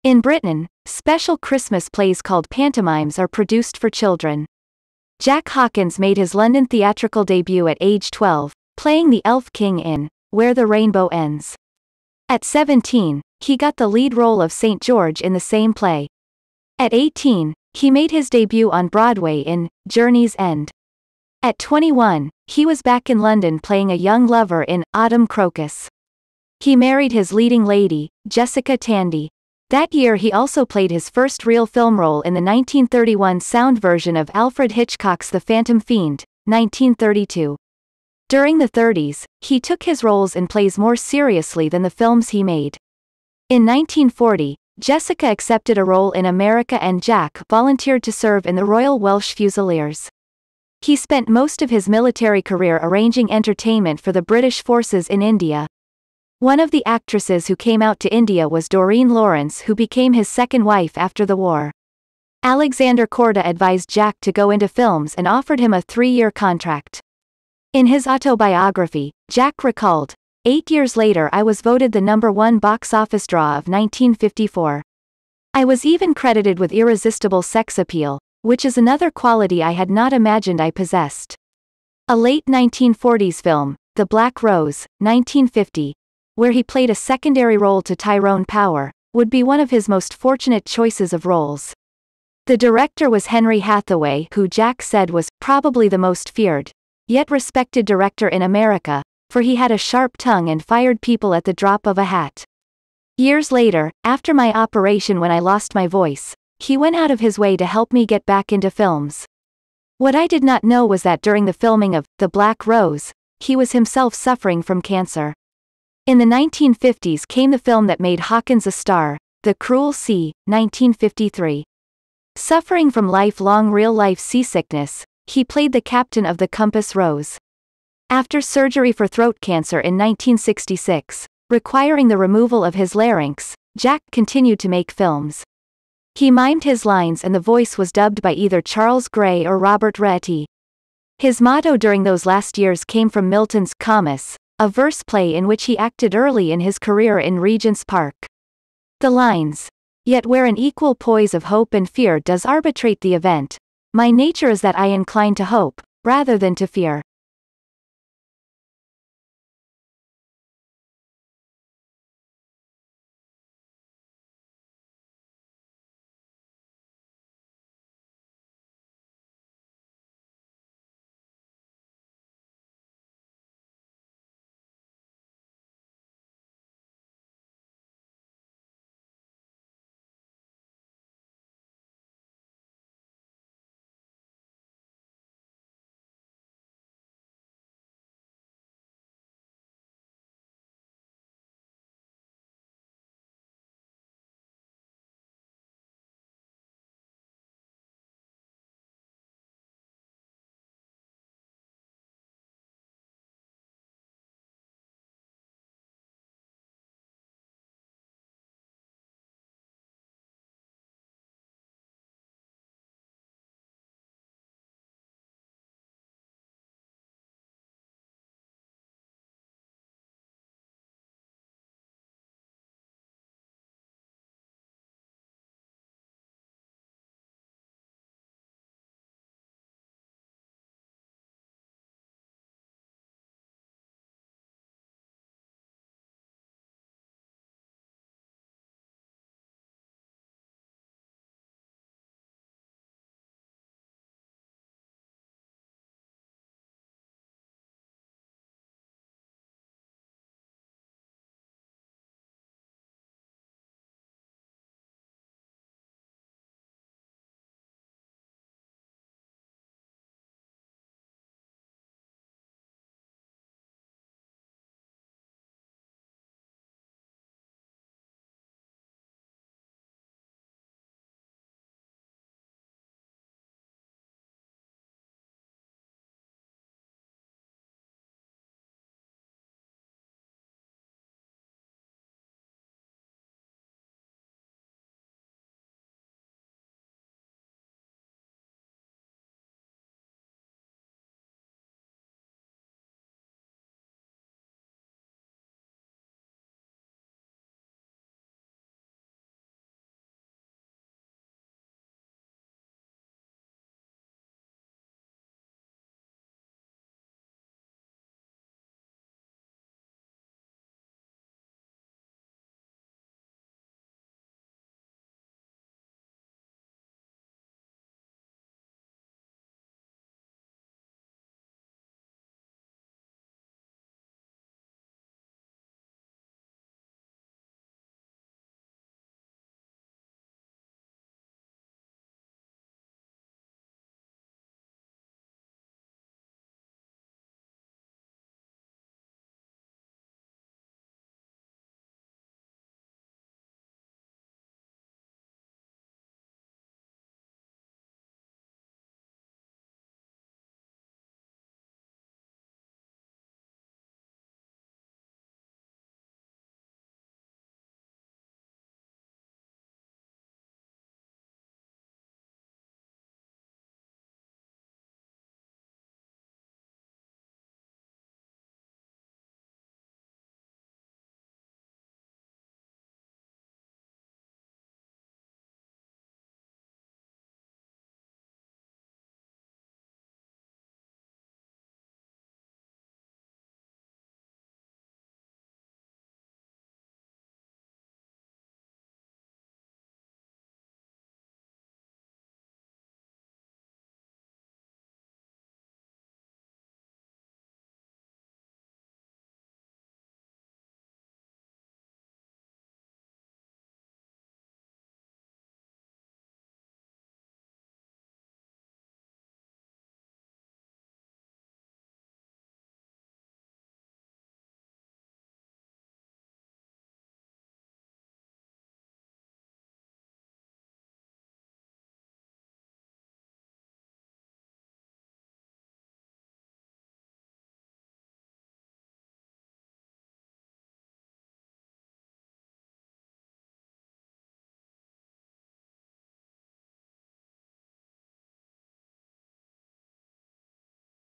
In Britain, special Christmas plays called pantomimes are produced for children. Jack Hawkins made his London theatrical debut at age 12, playing the Elf King in Where the Rainbow Ends. At 17, he got the lead role of St. George in the same play. At 18, he made his debut on Broadway in Journey's End. At 21, he was back in London playing a young lover in Autumn Crocus. He married his leading lady, Jessica Tandy. That year he also played his first real film role in the 1931 sound version of Alfred Hitchcock's The Phantom Fiend, 1932. During the 30s, he took his roles in plays more seriously than the films he made. In 1940, Jessica accepted a role in America and Jack volunteered to serve in the Royal Welsh Fusiliers. He spent most of his military career arranging entertainment for the British forces in India. One of the actresses who came out to India was Doreen Lawrence, who became his second wife after the war. Alexander Korda advised Jack to go into films and offered him a 3-year contract. In his autobiography, Jack recalled, "8 years later I was voted the #1 box office draw of 1954. I was even credited with irresistible sex appeal, which is another quality I had not imagined I possessed." A late 1940s film, The Black Rose, 1950, where he played a secondary role to Tyrone Power, would be one of his most fortunate choices of roles. The director was Henry Hathaway, who Jack said was probably the most feared, yet respected director in America, for he had a sharp tongue and fired people at the drop of a hat. Years later, after my operation when I lost my voice, he went out of his way to help me get back into films. What I did not know was that during the filming of The Black Rose, he was himself suffering from cancer. In the 1950s came the film that made Hawkins a star, The Cruel Sea, 1953. Suffering from lifelong real-life seasickness, he played the captain of the Compass Rose. After surgery for throat cancer in 1966, requiring the removal of his larynx, Jack continued to make films. He mimed his lines and the voice was dubbed by either Charles Gray or Robert Rietti. His motto during those last years came from Milton's Comus, a verse play in which he acted early in his career in Regent's Park. The lines, "Yet where an equal poise of hope and fear does arbitrate the event, my nature is that I incline to hope, rather than to fear."